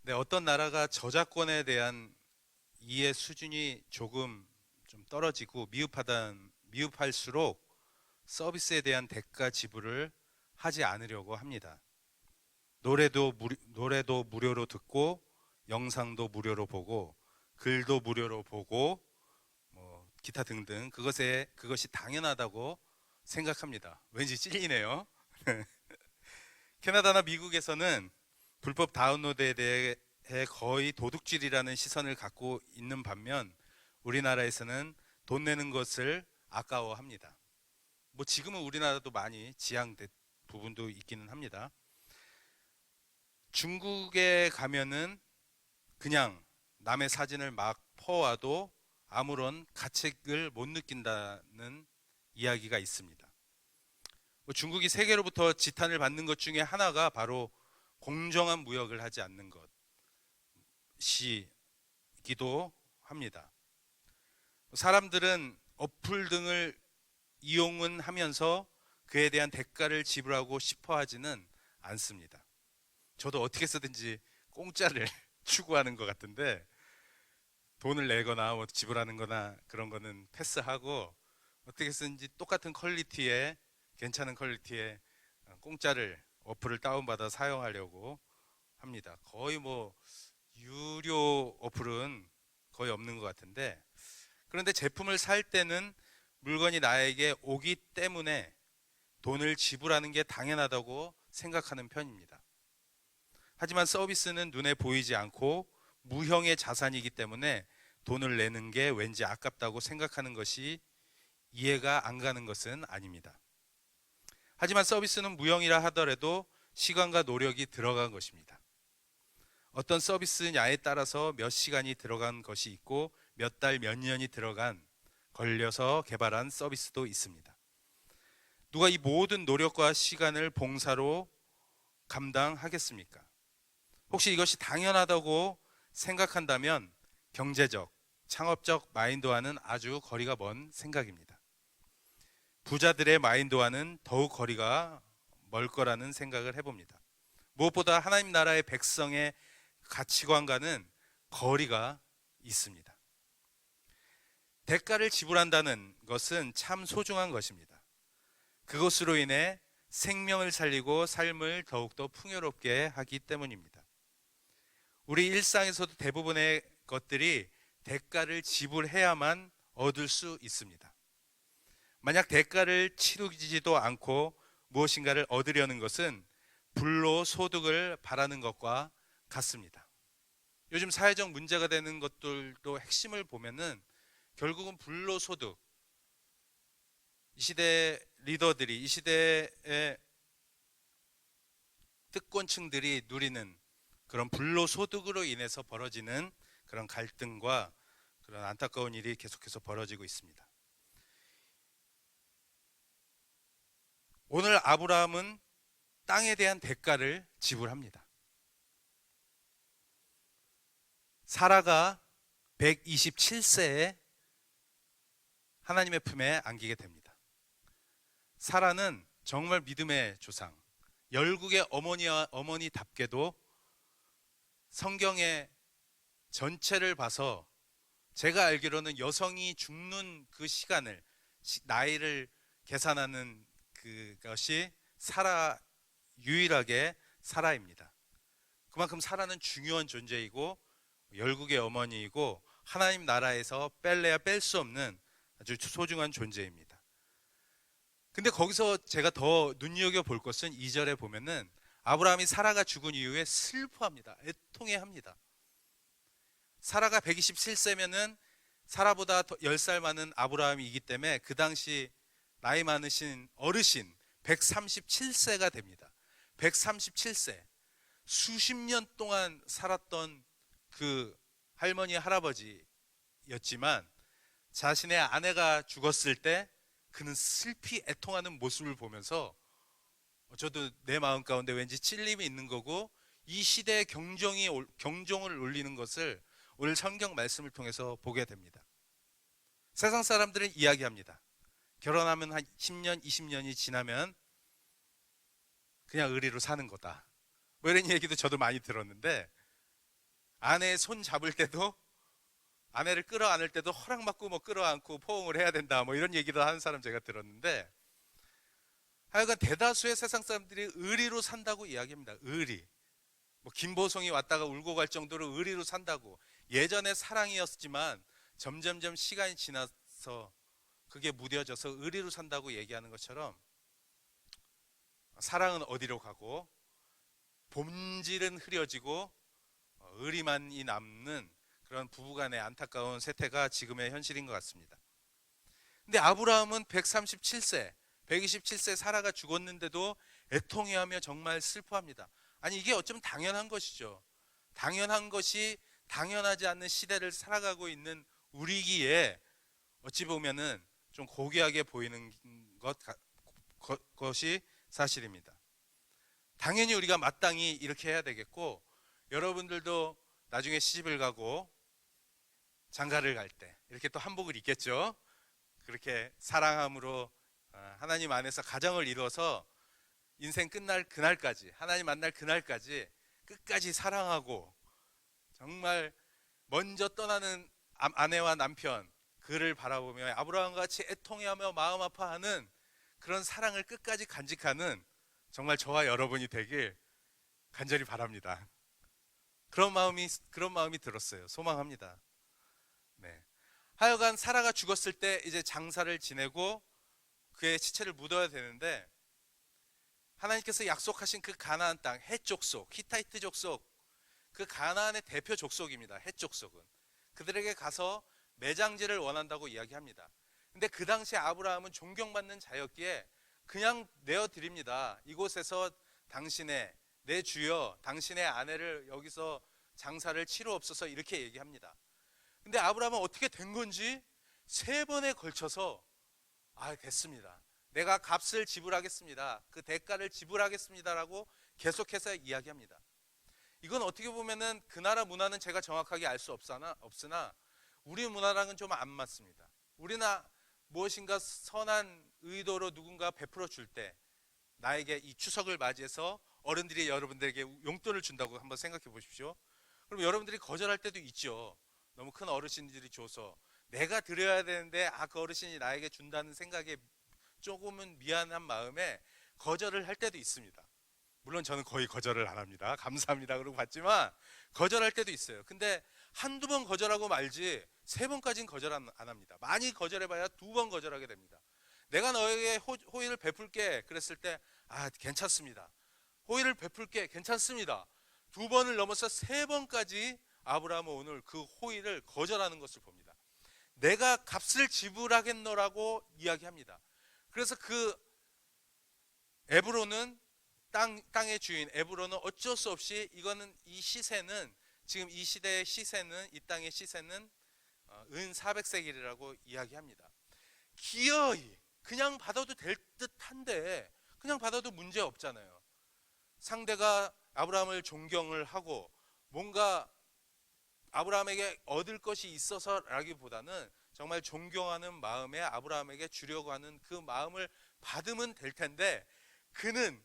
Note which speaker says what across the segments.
Speaker 1: 네, 어떤 나라가 저작권에 대한 이해 수준이 조금 좀 떨어지고 미흡할수록 서비스에 대한 대가 지불을 하지 않으려고 합니다. 노래도 무료로 듣고, 영상도 무료로 보고, 글도 무료로 보고, 기타 등등 그것이 당연하다고 생각합니다. 왠지 찔리네요. 캐나다나 미국에서는 불법 다운로드에 대해 거의 도둑질이라는 시선을 갖고 있는 반면 우리나라에서는 돈 내는 것을 아까워합니다. 뭐 지금은 우리나라도 많이 지양된 부분도 있기는 합니다. 중국에 가면은 그냥 남의 사진을 막 퍼와도 아무런 가책을 못 느낀다는 이야기가 있습니다. 중국이 세계로부터 지탄을 받는 것 중에 하나가 바로 공정한 무역을 하지 않는 것이기도 합니다. 사람들은 어플 등을 이용은 하면서 그에 대한 대가를 지불하고 싶어 하지는 않습니다. 저도 어떻게 쓰든지 공짜를 추구하는 것 같은데 돈을 내거나 뭐 지불하는 거나 그런 거는 패스하고 어떻게 쓰든지 똑같은 퀄리티에 괜찮은 퀄리티의 공짜를 어플을 다운받아 사용하려고 합니다. 거의 뭐 유료 어플은 거의 없는 것 같은데 그런데 제품을 살 때는 물건이 나에게 오기 때문에 돈을 지불하는 게 당연하다고 생각하는 편입니다. 하지만 서비스는 눈에 보이지 않고 무형의 자산이기 때문에 돈을 내는 게 왠지 아깝다고 생각하는 것이 이해가 안 가는 것은 아닙니다. 하지만 서비스는 무형이라 하더라도 시간과 노력이 들어간 것입니다. 어떤 서비스냐에 따라서 몇 시간이 들어간 것이 있고 몇 달, 몇 년이 걸려서 개발한 서비스도 있습니다. 누가 이 모든 노력과 시간을 봉사로 감당하겠습니까? 혹시 이것이 당연하다고 생각한다면 경제적, 창업적 마인드와는 아주 거리가 먼 생각입니다. 부자들의 마인드와는 더욱 거리가 멀 거라는 생각을 해봅니다. 무엇보다 하나님 나라의 백성의 가치관과는 거리가 있습니다. 대가를 지불한다는 것은 참 소중한 것입니다. 그것으로 인해 생명을 살리고 삶을 더욱더 풍요롭게 하기 때문입니다. 우리 일상에서도 대부분의 것들이 대가를 지불해야만 얻을 수 있습니다. 만약 대가를 치르지도 않고 무엇인가를 얻으려는 것은 불로소득을 바라는 것과 같습니다. 요즘 사회적 문제가 되는 것들도 핵심을 보면은 결국은 불로소득, 이 시대 리더들이, 이 시대의 특권층들이 누리는 그런 불로소득으로 인해서 벌어지는 그런 갈등과 그런 안타까운 일이 계속해서 벌어지고 있습니다. 오늘 아브라함은 땅에 대한 대가를 지불합니다. 사라가 127세에 하나님의 품에 안기게 됩니다. 사라는 정말 믿음의 조상, 열국의 어머니답게도 성경의 전체를 봐서 제가 알기로는 여성이 죽는 그 시간을, 나이를 계산하는 그것이 유일하게 사라입니다. 그만큼 사라는 중요한 존재이고 열국의 어머니이고 하나님 나라에서 뺄래야 뺄 수 없는 아주 소중한 존재입니다. 근데 거기서 제가 더 눈여겨볼 것은 2절에 보면은 아브라함이 사라가 죽은 이후에 슬퍼합니다. 애통해합니다. 사라가 127세면은 사라보다 10살 많은 아브라함이기 때문에 그 당시 나이 많으신 어르신 137세가 됩니다. 137세. 수십 년 동안 살았던 그 할머니 할아버지였지만 자신의 아내가 죽었을 때 그는 슬피 애통하는 모습을 보면서 저도 내 마음 가운데 왠지 찔림이 있는 거고 이 시대의 경종을 울리는 것을 오늘 성경 말씀을 통해서 보게 됩니다. 세상 사람들은 이야기합니다. 결혼하면 한 10년, 20년이 지나면 그냥 의리로 사는 거다. 뭐 이런 얘기도 저도 많이 들었는데 아내의 손 잡을 때도, 아내를 끌어안을 때도 허락받고 뭐 끌어안고 포옹을 해야 된다, 뭐 이런 얘기도 하는 사람 제가 들었는데, 하여간 대다수의 세상 사람들이 의리로 산다고 이야기합니다. 의리. 뭐 김보성이 왔다가 울고 갈 정도로 의리로 산다고. 예전에 사랑이었지만 점점점 시간이 지나서 그게 무뎌져서 의리로 산다고 얘기하는 것처럼, 사랑은 어디로 가고 본질은 흐려지고 의리만이 남는 그런 부부간의 안타까운 세태가 지금의 현실인 것 같습니다. 근데 아브라함은 137세, 127세 사라가 죽었는데도 애통해하며 정말 슬퍼합니다. 아니, 이게 어쩌면 당연한 것이죠. 당연한 것이 당연하지 않는 시대를 살아가고 있는 우리기에 어찌 보면은 좀 고귀하게 보이는 것이 사실입니다. 당연히 우리가 마땅히 이렇게 해야 되겠고, 여러분들도 나중에 시집을 가고 장가를 갈 때 이렇게 또 한복을 입겠죠. 그렇게 사랑함으로 하나님 안에서 가정을 이루어서 인생 끝날 그날까지, 하나님 만날 그날까지 끝까지 사랑하고 정말 먼저 떠나는 아내와 남편, 그를 바라보며 아브라함과 같이 애통해하며 마음 아파하는 그런 사랑을 끝까지 간직하는 정말 저와 여러분이 되길 간절히 바랍니다. 그런 마음이 들었어요. 소망합니다. 네. 하여간 사라가 죽었을 때 이제 장사를 지내고 그의 시체를 묻어야 되는데, 하나님께서 약속하신 그 가나안 땅, 헷 족속, 히타이트 족속, 그 가나안의 대표 족속입니다. 헷 족속은 그들에게 가서 매장지를 원한다고 이야기합니다. 근데 그 당시에 아브라함은 존경받는 자였기에 그냥 내어드립니다. 이곳에서 당신의, 내 주여, 당신의 아내를 여기서 장사를 치루옵소서, 이렇게 얘기합니다. 근데 아브라함은 어떻게 된 건지 3번에 걸쳐서 됐습니다, 내가 값을 지불하겠습니다, 그 대가를 지불하겠습니다라고 계속해서 이야기합니다. 이건 어떻게 보면은 그 나라 문화는 제가 정확하게 알 수 없으나 우리 문화랑은 좀 안 맞습니다. 우리는 무엇인가 선한 의도로 누군가 베풀어 줄 때, 나에게 이 추석을 맞이해서 어른들이 여러분들에게 용돈을 준다고 한번 생각해 보십시오. 그럼 여러분들이 거절할 때도 있죠. 너무 큰 어르신들이 줘서 내가 드려야 되는데 그 어르신이 나에게 준다는 생각에 조금은 미안한 마음에 거절을 할 때도 있습니다. 물론 저는 거의 거절을 안 합니다. 감사합니다 그러고 받지만 거절할 때도 있어요. 근데 한두 번 거절하고 말지 3번까지는 거절 안 합니다. 많이 거절해봐야 2번 거절하게 됩니다. 내가 너에게 호의를 베풀게 그랬을 때 괜찮습니다, 호의를 베풀게, 괜찮습니다. 2번을 넘어서 3번까지 아브라함은 오늘 그 호의를 거절하는 것을 봅니다. 내가 값을 지불하겠노라고 이야기합니다. 그래서 그 에브론은 땅의 주인 에브론은 어쩔 수 없이, 이거는 이 시세는, 지금 이 시대의 시세는, 이 땅의 시세는 은 400세겔이라고 이야기합니다. 기어이 그냥 받아도 될 듯한데, 그냥 받아도 문제 없잖아요. 상대가 아브라함을 존경을 하고 뭔가 아브라함에게 얻을 것이 있어서라기보다는 정말 존경하는 마음에 아브라함에게 주려고 하는 그 마음을 받으면 될 텐데, 그는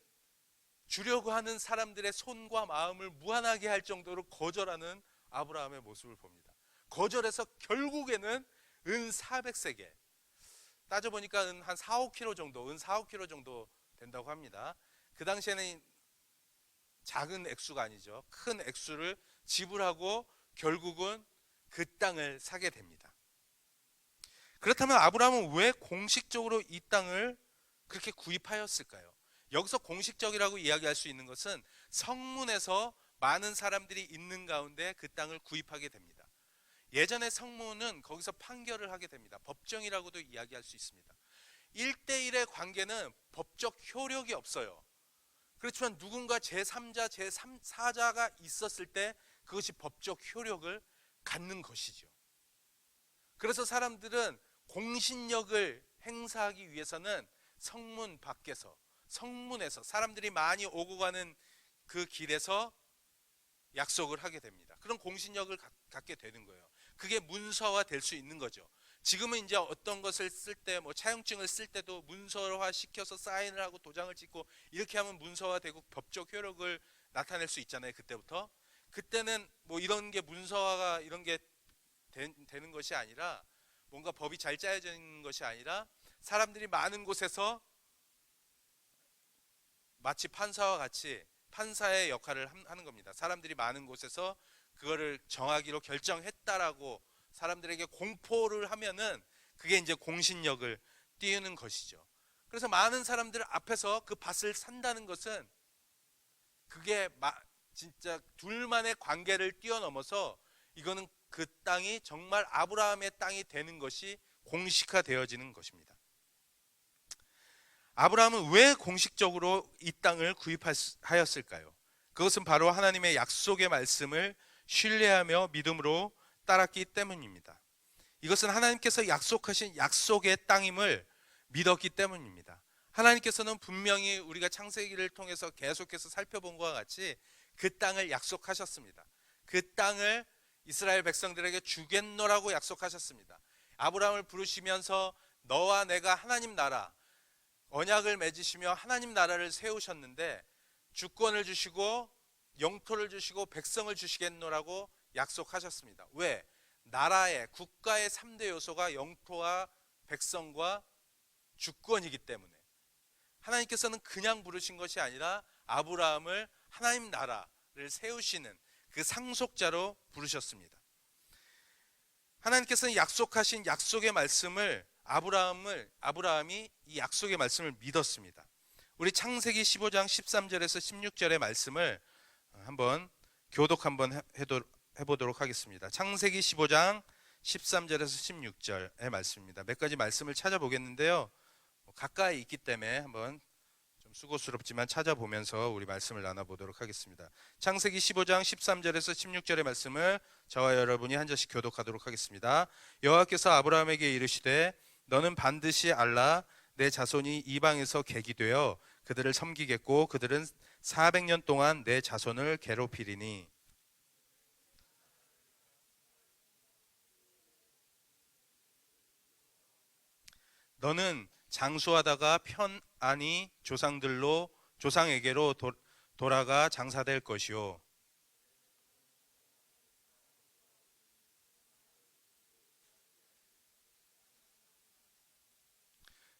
Speaker 1: 주려고 하는 사람들의 손과 마음을 무한하게 할 정도로 거절하는 아브라함의 모습을 봅니다. 거절해서 결국에는 은 400세겔, 따져보니까 한 4, 5kg 정도, 은 4, 5kg 정도 된다고 합니다. 그 당시에는 작은 액수가 아니죠. 큰 액수를 지불하고 결국은 그 땅을 사게 됩니다. 그렇다면 아브라함은 왜 공식적으로 이 땅을 그렇게 구입하였을까요? 여기서 공식적이라고 이야기할 수 있는 것은 성문에서 많은 사람들이 있는 가운데 그 땅을 구입하게 됩니다. 예전의 성문은 거기서 판결을 하게 됩니다. 법정이라고도 이야기할 수 있습니다. 1대1의 관계는 법적 효력이 없어요. 그렇지만 누군가 제3자, 제4자가 있었을 때 그것이 법적 효력을 갖는 것이죠. 그래서 사람들은 공신력을 행사하기 위해서는 성문 밖에서, 성문에서, 사람들이 많이 오고 가는 그 길에서 약속을 하게 됩니다. 그런 공신력을 갖게 되는 거예요. 그게 문서화 될 수 있는 거죠. 지금은 이제 어떤 것을 쓸 때, 차용증을 쓸 때도 문서화 시켜서 사인을 하고 도장을 찍고 이렇게 하면 문서화되고 법적 효력을 나타낼 수 있잖아요. 그때부터. 그때는 뭐 이런 게 문서화가 이런 게 되는 것이 아니라, 뭔가 법이 잘 짜여져 있는 것이 아니라 사람들이 많은 곳에서 마치 판사와 같이 판사의 역할을 하는 겁니다. 사람들이 많은 곳에서 그거를 정하기로 결정했다라고 사람들에게 공포를 하면은 그게 이제 공신력을 띄우는 것이죠. 그래서 많은 사람들 앞에서 그 밭을 산다는 것은, 그게 진짜 둘만의 관계를 뛰어넘어서 이거는 그 땅이 정말 아브라함의 땅이 되는 것이 공식화되어지는 것입니다. 아브라함은 왜 공식적으로 이 땅을 구입하였을까요? 그것은 바로 하나님의 약속의 말씀을 신뢰하며 믿음으로 따랐기 때문입니다. 이것은 하나님께서 약속하신 약속의 땅임을 믿었기 때문입니다. 하나님께서는 분명히 우리가 창세기를 통해서 계속해서 살펴본 것과 같이 그 땅을 약속하셨습니다. 그 땅을 이스라엘 백성들에게 주겠노라고 약속하셨습니다. 아브라함을 부르시면서 너와 내가 하나님 나라, 언약을 맺으시며 하나님 나라를 세우셨는데 주권을 주시고 영토를 주시고 백성을 주시겠노라고 약속하셨습니다. 왜? 나라의, 국가의 3대 요소가 영토와 백성과 주권이기 때문에 하나님께서는 그냥 부르신 것이 아니라 아브라함을 하나님 나라를 세우시는 그 상속자로 부르셨습니다. 하나님께서는 약속하신 약속의 말씀을 아브라함이 이 약속의 말씀을 믿었습니다. 우리 창세기 15장 13절에서 16절의 말씀을 한번 교독 한번 해보도록 하겠습니다. 창세기 15장 13절에서 16절의 말씀입니다. 몇 가지 말씀을 찾아보겠는데요. 가까이 있기 때문에 한번 좀 수고스럽지만 찾아보면서 우리 말씀을 나눠보도록 하겠습니다. 창세기 15장 13절에서 16절의 말씀을 저와 여러분이 한 절씩 교독하도록 하겠습니다. 여호와께서 아브라함에게 이르시되 너는 반드시 알라 내 자손이 이방에서 객이 되어 그들을 섬기겠고 그들은 400년 동안 내 자손을 괴롭히리니 너는 장수하다가 편안히 조상에게로 돌아가 장사될 것이요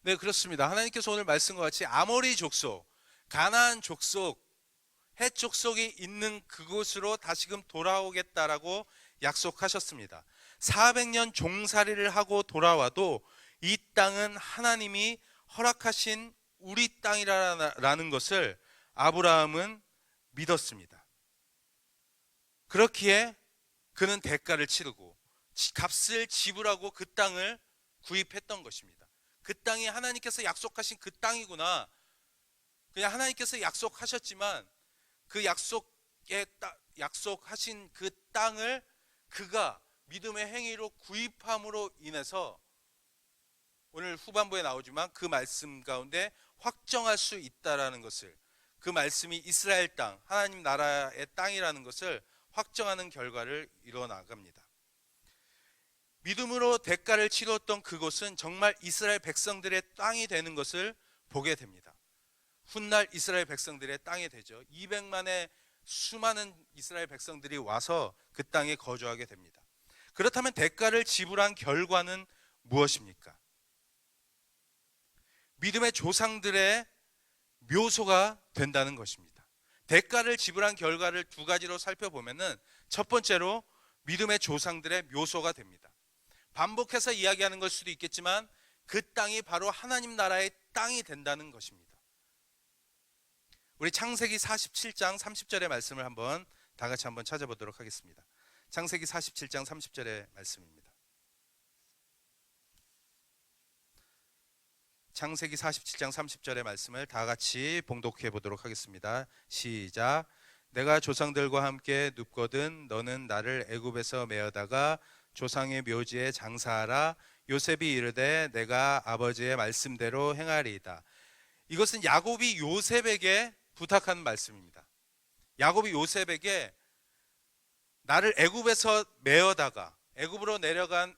Speaker 1: 네, 그렇습니다. 하나님께서 오늘 말씀과 같이 아모리 족속, 가나안 족속, 헷 족속이 있는 그곳으로 다시금 돌아오겠다라고 약속하셨습니다. 400년 종살이를 하고 돌아와도 이 땅은 하나님이 허락하신 우리 땅이라는 것을 아브라함은 믿었습니다. 그렇기에 그는 대가를 치르고 값을 지불하고 그 땅을 구입했던 것입니다. 그 땅이 하나님께서 약속하신 그 땅이구나. 그냥 하나님께서 약속하셨지만 그 약속하신 그 땅을 그가 믿음의 행위로 구입함으로 인해서 오늘 후반부에 나오지만 그 말씀 가운데 확정할 수 있다라는 것을, 그 말씀이 이스라엘 땅, 하나님 나라의 땅이라는 것을 확정하는 결과를 이루어 나갑니다. 믿음으로 대가를 치렀던 그곳은 정말 이스라엘 백성들의 땅이 되는 것을 보게 됩니다. 훗날 이스라엘 백성들의 땅이 되죠. 200만의 수많은 이스라엘 백성들이 와서 그 땅에 거주하게 됩니다. 그렇다면 대가를 지불한 결과는 무엇입니까? 믿음의 조상들의 묘소가 된다는 것입니다. 대가를 지불한 결과를 두 가지로 살펴보면은 첫 번째로 믿음의 조상들의 묘소가 됩니다. 반복해서 이야기하는 걸 수도 있겠지만 그 땅이 바로 하나님 나라의 땅이 된다는 것입니다. 우리 창세기 47장 30절의 말씀을 한번 다 같이 한번 찾아보도록 하겠습니다. 창세기 47장 30절의 말씀입니다. 창세기 47장 30절의 말씀을 다 같이 봉독해 보도록 하겠습니다. 시작. 내가 조상들과 함께 눕거든 너는 나를 애굽에서 메어다가 조상의 묘지에 장사하라. 요셉이 이르되 내가 아버지의 말씀대로 행하리이다. 이것은 야곱이 요셉에게 부탁하는 말씀입니다. 야곱이 요셉에게 나를 애굽에서 메어다가, 애굽으로 내려간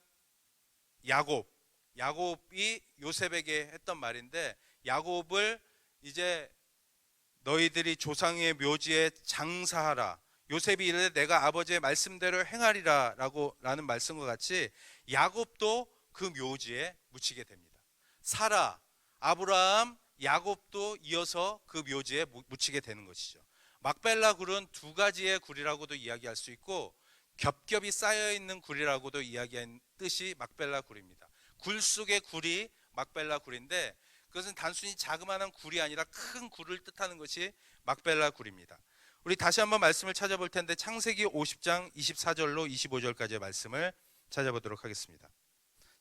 Speaker 1: 야곱이 요셉에게 했던 말인데, 야곱을 이제 너희들이 조상의 묘지에 장사하라. 요셉이 이르되 내가 아버지의 말씀대로 행하리라 라는 말씀과 같이 야곱도 그 묘지에 묻히게 됩니다. 사라, 아브라함, 야곱도 이어서 그 묘지에 묻히게 되는 것이죠. 막벨라 굴은 두 가지의 굴이라고도 이야기할 수 있고 겹겹이 쌓여있는 굴이라고도 이야기한 뜻이 막벨라 굴입니다. 굴 속의 굴이 막벨라 굴인데 그것은 단순히 자그마한 굴이 아니라 큰 굴을 뜻하는 것이 막벨라 굴입니다. 우리 다시 한번 말씀을 찾아볼 텐데 창세기 50장 24절로 25절까지의 말씀을 찾아보도록 하겠습니다.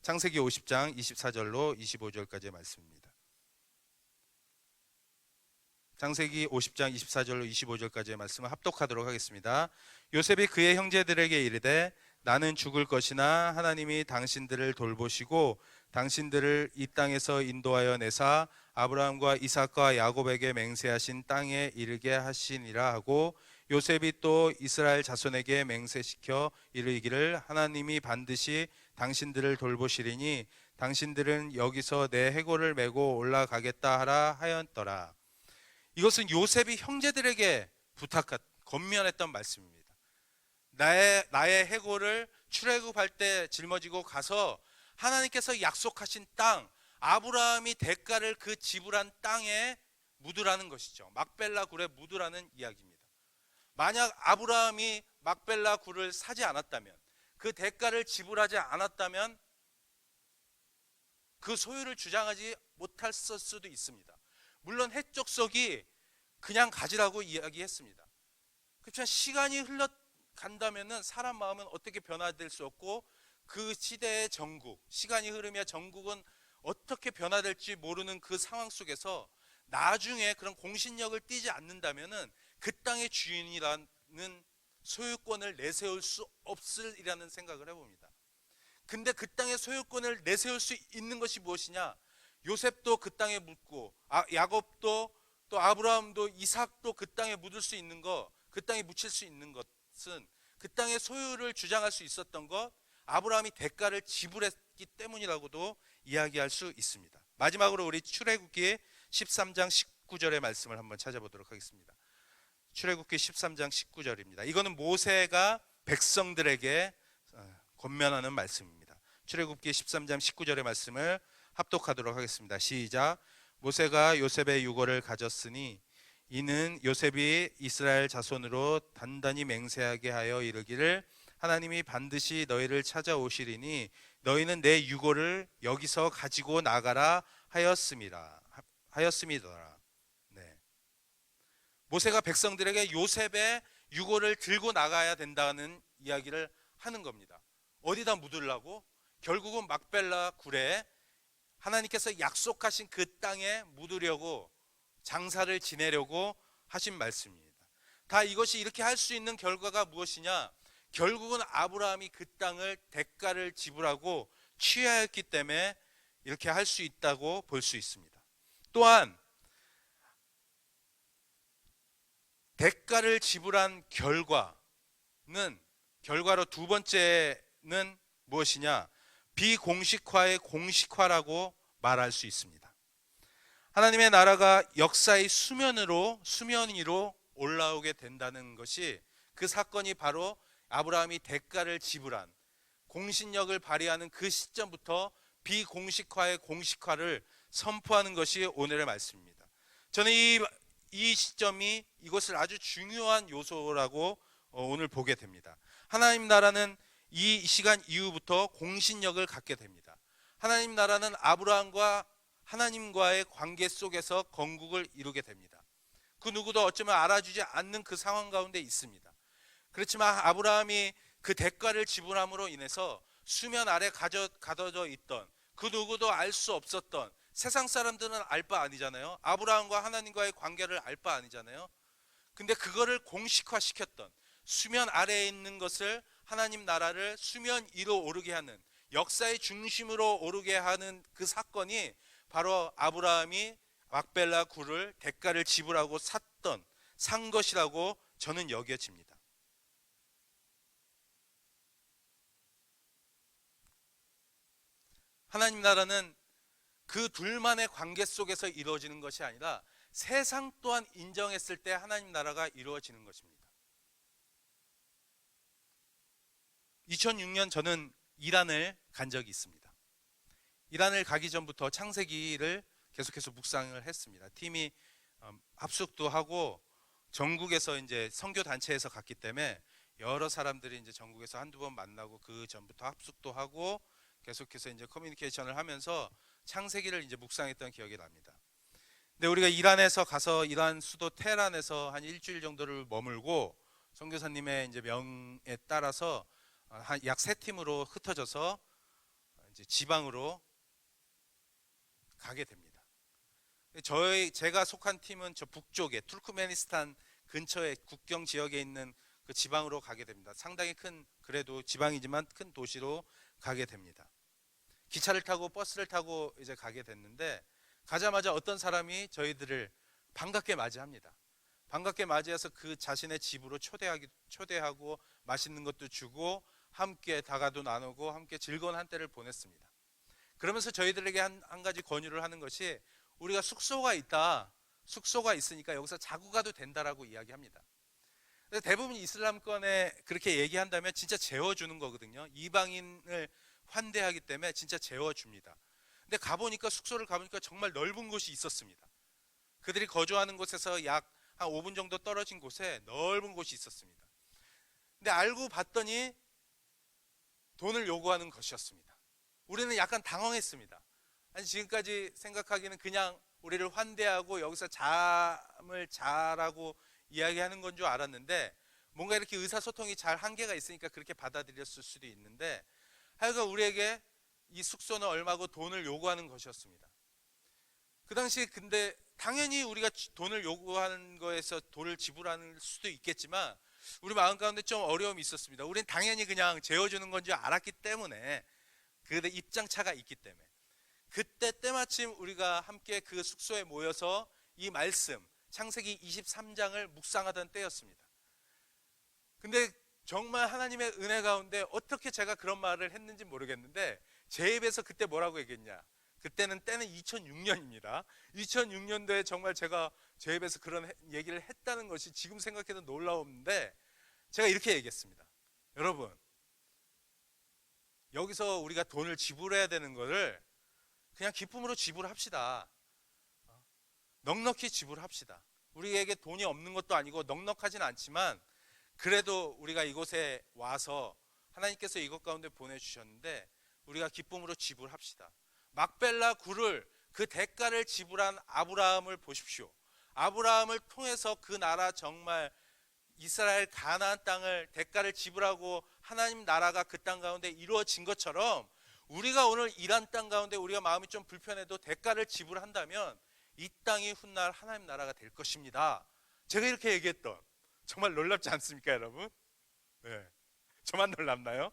Speaker 1: 창세기 50장 24절로 25절까지의 말씀입니다. 창세기 50장 24절로 25절까지의 말씀을 합독하도록 하겠습니다. 요셉이 그의 형제들에게 이르되 나는 죽을 것이나 하나님이 당신들을 돌보시고 당신들을 이 땅에서 인도하여 내사 아브라함과 이삭과 야곱에게 맹세하신 땅에 이르게 하시니라 하고 요셉이 또 이스라엘 자손에게 맹세시켜 이르기를 하나님이 반드시 당신들을 돌보시리니 당신들은 여기서 내 해골을 메고 올라가겠다 하라 하였더라. 이것은 요셉이 형제들에게 권면했던 말씀입니다. 나의 해골을 출애굽할 때 짊어지고 가서 하나님께서 약속하신 땅, 아브라함이 대가를 그 지불한 땅에 묻으라는 것이죠. 막벨라 굴에 묻으라는 이야기입니다. 만약 아브라함이 막벨라 굴을 사지 않았다면, 그 대가를 지불하지 않았다면 그 소유를 주장하지 못했을 수도 있습니다. 물론 해족속이 그냥 가지라고 이야기했습니다. 그렇지만 시간이 흘러간다면 사람 마음은 어떻게 변화될 수 없고 그 시대의 전국, 시간이 흐르며 전국은 어떻게 변화될지 모르는 그 상황 속에서 나중에 그런 공신력을 띠지 않는다면 그 땅의 주인이라는 소유권을 내세울 수 없으리라는 생각을 해봅니다. 근데 그 땅의 소유권을 내세울 수 있는 것이 무엇이냐? 요셉도 그 땅에 묻고 야곱도 또 아브라함도 이삭도 그 땅에 묻을 수 있는 것, 그 땅에 묻힐 수 있는 것은 그 땅의 소유를 주장할 수 있었던 것, 아브라함이 대가를 지불했기 때문이라고도 이야기할 수 있습니다. 마지막으로 우리 출애굽기 13장 19절의 말씀을 한번 찾아보도록 하겠습니다. 출애굽기 13장 19절입니다. 이거는 모세가 백성들에게 권면하는 말씀입니다. 출애굽기 13장 19절의 말씀을 합독하도록 하겠습니다. 시작. 모세가 요셉의 유고를 가졌으니 이는 요셉이 이스라엘 자손으로 단단히 맹세하게 하여 이르기를 하나님이 반드시 너희를 찾아오시리니 너희는 내 유고를 여기서 가지고 나가라 하였음이더라. 네. 모세가 백성들에게 요셉의 유고를 들고 나가야 된다는 이야기를 하는 겁니다. 어디다 묻으려고? 결국은 막벨라 굴에 하나님께서 약속하신 그 땅에 묻으려고 장사를 지내려고 하신 말씀입니다. 다 이것이 이렇게 할 수 있는 결과가 무엇이냐? 결국은 아브라함이 그 땅을 대가를 지불하고 취하였기 때문에 이렇게 할 수 있다고 볼 수 있습니다. 또한 대가를 지불한 결과로 두 번째는 무엇이냐? 비공식화의 공식화라고 말할 수 있습니다. 하나님의 나라가 역사의 수면 위로 올라오게 된다는 것이 그 사건이 바로 아브라함이 대가를 지불한 공신력을 발휘하는 그 시점부터 비공식화의 공식화를 선포하는 것이 오늘의 말씀입니다. 저는 이 시점이 이것을 아주 중요한 요소라고 오늘 보게 됩니다. 하나님 나라는 이 시간 이후부터 공신력을 갖게 됩니다. 하나님 나라는 아브라함과 하나님과의 관계 속에서 건국을 이루게 됩니다. 그 누구도 어쩌면 알아주지 않는 그 상황 가운데 있습니다. 그렇지만 아브라함이 그 대가를 지불함으로 인해서 수면 아래 가둬져 있던 그 누구도 알 수 없었던 세상 사람들은 알 바 아니잖아요. 아브라함과 하나님과의 관계를 알 바 아니잖아요. 근데 그거를 공식화시켰던 수면 아래에 있는 것을 하나님 나라를 수면 위로 오르게 하는 역사의 중심으로 오르게 하는 그 사건이 바로 아브라함이 막벨라 굴을 대가를 지불하고 산 것이라고 저는 여겨집니다. 하나님 나라는 그 둘만의 관계 속에서 이루어지는 것이 아니라 세상 또한 인정했을 때 하나님 나라가 이루어지는 것입니다. 2006년 저는 이란을 간 적이 있습니다. 이란을 가기 전부터 창세기를 계속해서 묵상을 했습니다. 팀이 합숙도 하고 전국에서 이제 선교 단체에서 갔기 때문에 여러 사람들이 이제 전국에서 한두 번 만나고 그 전부터 합숙도 하고 계속해서 이제 커뮤니케이션을 하면서 창세기를 이제 묵상했던 기억이 납니다. 근데 우리가 이란에서 가서 이란 수도 테헤란에서 한 일주일 정도를 머물고 선교사님의 이제 명에 따라서 약 3팀으로 흩어져서 이제 지방으로 가게 됩니다. 제가 속한 팀은 저 북쪽에 투르크메니스탄 근처에 국경 지역에 있는 그 지방으로 가게 됩니다. 상당히 큰, 그래도 지방이지만 큰 도시로 가게 됩니다. 기차를 타고 버스를 타고 이제 가게 됐는데, 가자마자 어떤 사람이 저희들을 반갑게 맞이합니다. 반갑게 맞이해서 그 자신의 집으로 초대하고 맛있는 것도 주고 함께 다가도 나누고 함께 즐거운 한때를 보냈습니다. 그러면서 저희들에게 한 가지 권유를 하는 것이, 우리가 숙소가 있다, 숙소가 있으니까 여기서 자고 가도 된다라고 이야기합니다. 대부분 이슬람권에 그렇게 얘기한다면 진짜 재워주는 거거든요. 이방인을 환대하기 때문에 진짜 재워줍니다. 근데 숙소를 가보니까 정말 넓은 곳이 있었습니다. 그들이 거주하는 곳에서 약 한 5분 정도 떨어진 곳에 넓은 곳이 있었습니다. 근데 알고 봤더니 돈을 요구하는 것이었습니다. 우리는 약간 당황했습니다. 아니, 지금까지 생각하기는 그냥 우리를 환대하고 여기서 잠을 자라고 이야기하는 건 줄 알았는데, 뭔가 이렇게 의사소통이 잘 한계가 있으니까 그렇게 받아들였을 수도 있는데, 하여간 우리에게 이 숙소는 얼마고 돈을 요구하는 것이었습니다. 그 당시 근데 당연히 우리가 돈을 요구하는 거에서 돈을 지불하는 수도 있겠지만 우리 마음 가운데 좀 어려움이 있었습니다. 우리는 당연히 그냥 재워주는 건 줄 알았기 때문에, 그들의 입장차가 있기 때문에. 그때 때마침 우리가 함께 그 숙소에 모여서 이 말씀 창세기 23장을 묵상하던 때였습니다. 근데 정말 하나님의 은혜 가운데 어떻게 제가 그런 말을 했는지 모르겠는데, 제 입에서 그때 뭐라고 얘기했냐, 때는 2006년입니다 2006년도에 정말 제가 제 입에서 그런 얘기를 했다는 것이 지금 생각해도 놀라운데, 제가 이렇게 얘기했습니다. 여러분, 여기서 우리가 돈을 지불해야 되는 것을 그냥 기쁨으로 지불합시다. 넉넉히 지불합시다. 우리에게 돈이 없는 것도 아니고 넉넉하진 않지만 그래도 우리가 이곳에 와서 하나님께서 이것 가운데 보내주셨는데 우리가 기쁨으로 지불합시다. 막벨라 굴을, 그 대가를 지불한 아브라함을 보십시오. 아브라함을 통해서 그 나라, 정말 이스라엘 가나안 땅을 대가를 지불하고 하나님 나라가 그 땅 가운데 이루어진 것처럼, 우리가 오늘 이란 땅 가운데 우리가 마음이 좀 불편해도 대가를 지불한다면 이 땅이 훗날 하나님 나라가 될 것입니다. 제가 이렇게 얘기했던, 정말 놀랍지 않습니까, 여러분? 네, 저만 놀랍나요?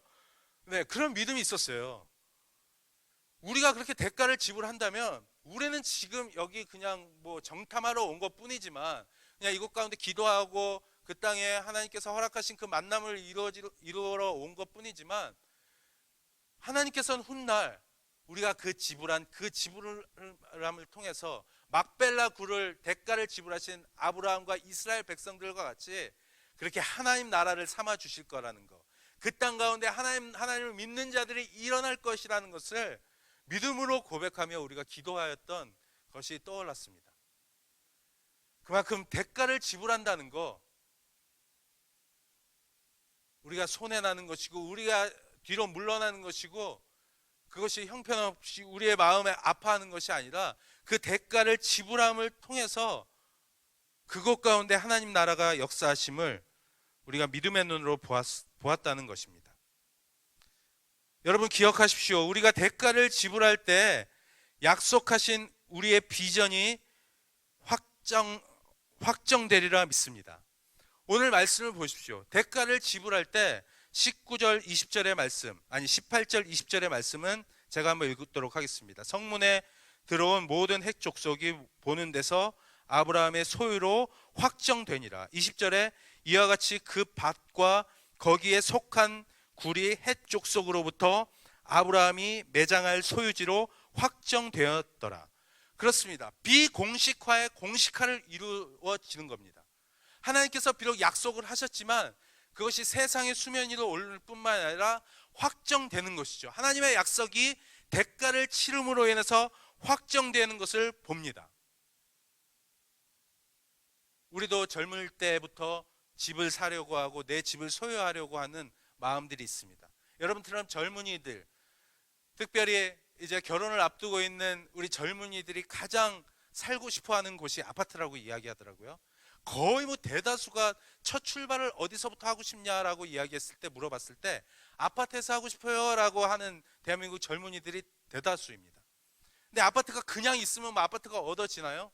Speaker 1: 네, 그런 믿음이 있었어요. 우리가 그렇게 대가를 지불한다면 우리는 지금 여기 그냥 뭐 정탐하러 온 것 뿐이지만, 그냥 이곳 가운데 기도하고 그 땅에 하나님께서 허락하신 그 만남을 이루러 온 것 뿐이지만, 하나님께서는 훗날 우리가 그 지불함을 통해서 막벨라 굴을, 대가를 지불하신 아브라함과 이스라엘 백성들과 같이 그렇게 하나님 나라를 삼아 주실 거라는 거, 그 땅 가운데 하나님을 믿는 자들이 일어날 것이라는 것을 믿음으로 고백하며 우리가 기도하였던 것이 떠올랐습니다. 그만큼 대가를 지불한다는 거, 우리가 손해나는 것이고 우리가 뒤로 물러나는 것이고, 그것이 형편없이 우리의 마음에 아파하는 것이 아니라 그 대가를 지불함을 통해서 그것 가운데 하나님 나라가 역사하심을 우리가 믿음의 눈으로 보았다는 것입니다. 여러분 기억하십시오. 우리가 대가를 지불할 때 약속하신 우리의 비전이 확정되리라 믿습니다. 오늘 말씀을 보십시오. 대가를 지불할 때 19절 20절의 말씀, 아니 18절 20절의 말씀은 제가 한번 읽도록 하겠습니다. 성문에 들어온 모든 헷 족속이 보는 데서 아브라함의 소유로 확정되니라. 20절에 이와 같이 그 밭과 거기에 속한 굴이 헷 족속으로부터 아브라함이 매장할 소유지로 확정되었더라. 그렇습니다. 비공식화의 공식화를 이루어지는 겁니다. 하나님께서 비록 약속을 하셨지만 그것이 세상의 수면 위로 오를 뿐만 아니라 확정되는 것이죠. 하나님의 약속이 대가를 치름으로 인해서 확정되는 것을 봅니다. 우리도 젊을 때부터 집을 사려고 하고 내 집을 소유하려고 하는 마음들이 있습니다. 여러분처럼 젊은이들, 특별히 이제 결혼을 앞두고 있는 우리 젊은이들이 가장 살고 싶어하는 곳이 아파트라고 이야기하더라고요. 거의 뭐 대다수가 첫 출발을 어디서부터 하고 싶냐라고 이야기했을 때, 물어봤을 때 아파트에서 하고 싶어요 라고 하는 대한민국 젊은이들이 대다수입니다. 근데 아파트가 그냥 있으면 뭐 아파트가 얻어지나요?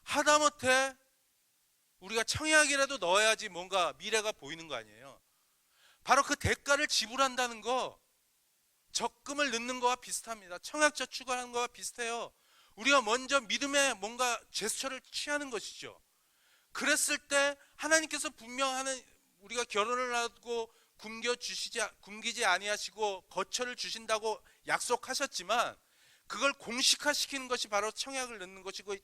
Speaker 1: 하다못해 우리가 청약이라도 넣어야지 뭔가 미래가 보이는 거 아니에요. 바로 그 대가를 지불한다는 거, 적금을 넣는 거와 비슷합니다. 청약저축을 하는 거와 비슷해요. 우리가 먼저 믿음의 뭔가 제스처를 취하는 것이죠. 그랬을 때 하나님께서 분명 우리가 결혼을 하고 굶기지 아니하시고 거처를 주신다고 약속하셨지만, 그걸 공식화시키는 것이 바로 청약을 넣는 것이고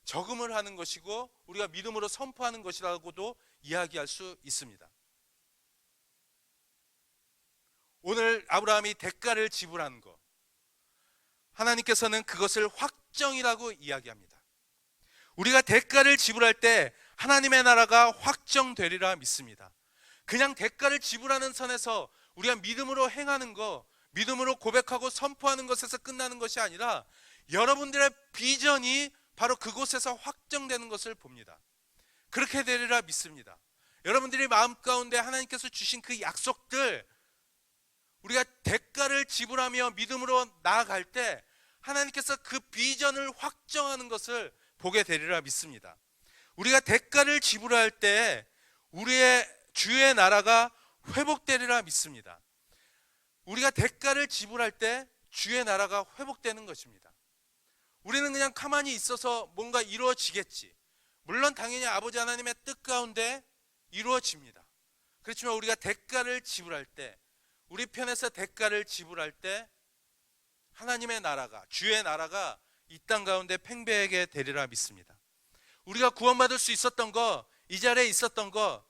Speaker 1: 저금을 하는 것이고 우리가 믿음으로 선포하는 것이라고도 이야기할 수 있습니다. 오늘 아브라함이 대가를 지불한 것, 하나님께서는 그것을 확정이라고 이야기합니다. 우리가 대가를 지불할 때 하나님의 나라가 확정되리라 믿습니다. 그냥 대가를 지불하는 선에서 우리가 믿음으로 행하는 것, 믿음으로 고백하고 선포하는 것에서 끝나는 것이 아니라 여러분들의 비전이 바로 그곳에서 확정되는 것을 봅니다. 그렇게 되리라 믿습니다. 여러분들이 마음 가운데 하나님께서 주신 그 약속들, 우리가 대가를 지불하며 믿음으로 나아갈 때 하나님께서 그 비전을 확정하는 것을 보게 되리라 믿습니다. 우리가 대가를 지불할 때 우리의 주의 나라가 회복되리라 믿습니다. 우리가 대가를 지불할 때 주의 나라가 회복되는 것입니다. 우리는 그냥 가만히 있어서 뭔가 이루어지겠지, 물론 당연히 아버지 하나님의 뜻 가운데 이루어집니다. 그렇지만 우리가 대가를 지불할 때, 우리 편에서 대가를 지불할 때 하나님의 나라가, 주의 나라가 이 땅 가운데 팽배하게 되리라 믿습니다. 우리가 구원받을 수 있었던 거, 이 자리에 있었던 거,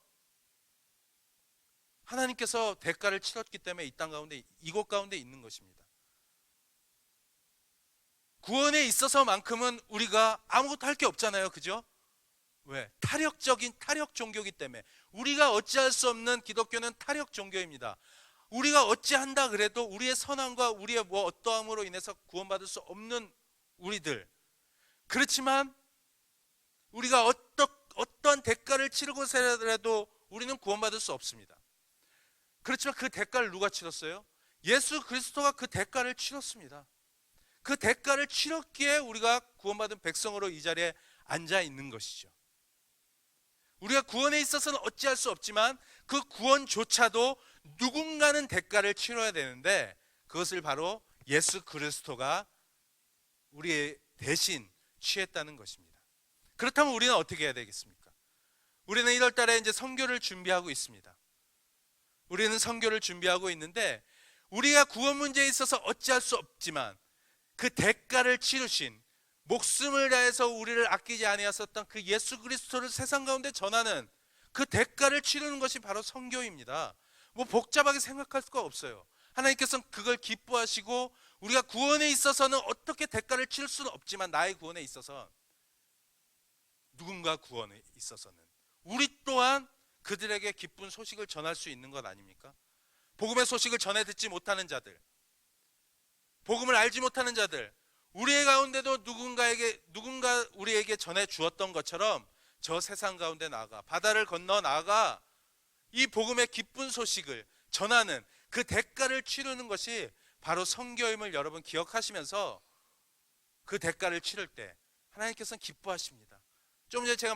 Speaker 1: 하나님께서 대가를 치렀기 때문에 이 땅 가운데, 이곳 가운데 있는 것입니다. 구원에 있어서만큼은 우리가 아무것도 할 게 없잖아요. 그죠? 왜? 타력 종교이기 때문에. 우리가 어찌할 수 없는, 기독교는 타력 종교입니다. 우리가 어찌한다 그래도 우리의 선함과 우리의 어떠함으로 인해서 구원받을 수 없는 우리들. 그렇지만 우리가 어떤 대가를 치르고서라도 우리는 구원받을 수 없습니다. 그렇지만 그 대가를 누가 치렀어요? 예수 그리스도가 그 대가를 치렀습니다. 그 대가를 치렀기에 우리가 구원받은 백성으로 이 자리에 앉아 있는 것이죠. 우리가 구원에 있어서는 어찌할 수 없지만 그 구원조차도 누군가는 대가를 치러야 되는데, 그것을 바로 예수 그리스도가 우리 대신 취했다는 것입니다. 그렇다면 우리는 어떻게 해야 되겠습니까? 우리는 1월 달에 이제 선교를 준비하고 있습니다. 우리는 선교를 준비하고 있는데, 우리가 구원 문제에 있어서 어찌할 수 없지만 그 대가를 치르신, 목숨을 다해서 우리를 아끼지 아니하셨던 그 예수 그리스도를 세상 가운데 전하는 그 대가를 치르는 것이 바로 선교입니다. 복잡하게 생각할 수가 없어요. 하나님께서는 그걸 기뻐하시고, 우리가 구원에 있어서는 어떻게 대가를 치를 수는 없지만 나의 구원에 있어서, 누군가 구원에 있어서는 우리 또한 그들에게 기쁜 소식을 전할 수 있는 것 아닙니까? 복음의 소식을 전해 듣지 못하는 자들, 복음을 알지 못하는 자들, 우리의 가운데도 누군가 우리에게 전해 주었던 것처럼 저 세상 가운데 나아가, 바다를 건너 나아가 이 복음의 기쁜 소식을 전하는 그 대가를 치르는 것이 바로 선교임을 여러분 기억하시면서 그 대가를 치를 때 하나님께서는 기뻐하십니다. 좀 전에 제가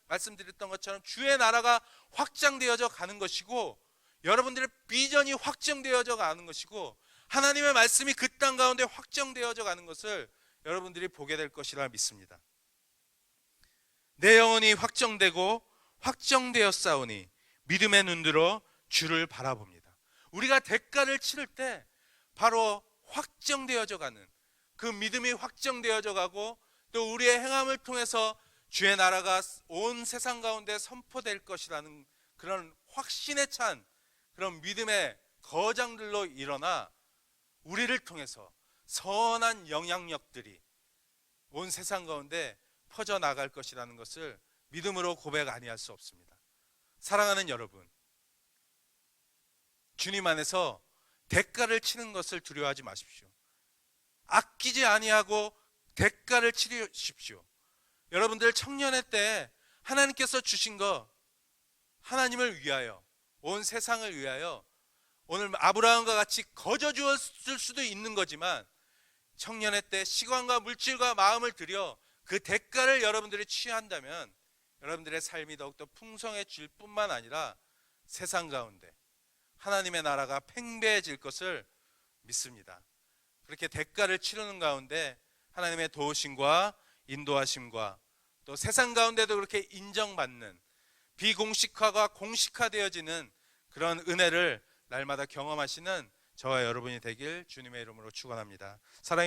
Speaker 1: 말씀드렸던 것처럼 주의 나라가 확장되어져 가는 것이고, 여러분들의 비전이 확정되어져 가는 것이고, 하나님의 말씀이 그 땅 가운데 확정되어져 가는 것을 여러분들이 보게 될 것이라 믿습니다. 내 영혼이 확정되고 확정되었사오니 믿음의 눈으로 주를 바라봅니다. 우리가 대가를 치를 때 바로 확정되어져 가는, 그 믿음이 확정되어져 가고, 또 우리의 행함을 통해서 주의 나라가 온 세상 가운데 선포될 것이라는 그런 확신에 찬 그런 믿음의 거장들로 일어나 우리를 통해서 선한 영향력들이 온 세상 가운데 퍼져나갈 것이라는 것을 믿음으로 고백 아니할 수 없습니다. 사랑하는 여러분, 주님 안에서 대가를 치는 것을 두려워하지 마십시오. 아끼지 아니하고 대가를 치르십시오. 여러분들 청년의 때 하나님께서 주신 거 하나님을 위하여, 온 세상을 위하여 오늘 아브라함과 같이 거저 주었을 수도 있는 거지만 청년의 때 시간과 물질과 마음을 들여 그 대가를 여러분들이 취한다면 여러분들의 삶이 더욱더 풍성해질 뿐만 아니라 세상 가운데 하나님의 나라가 팽배해질 것을 믿습니다. 그렇게 대가를 치르는 가운데 하나님의 도우심과 인도하심과 또 세상 가운데도 그렇게 인정받는 비공식화가 공식화되어지는 그런 은혜를 날마다 경험하시는 저와 여러분이 되길 주님의 이름으로 축원합니다. 사랑이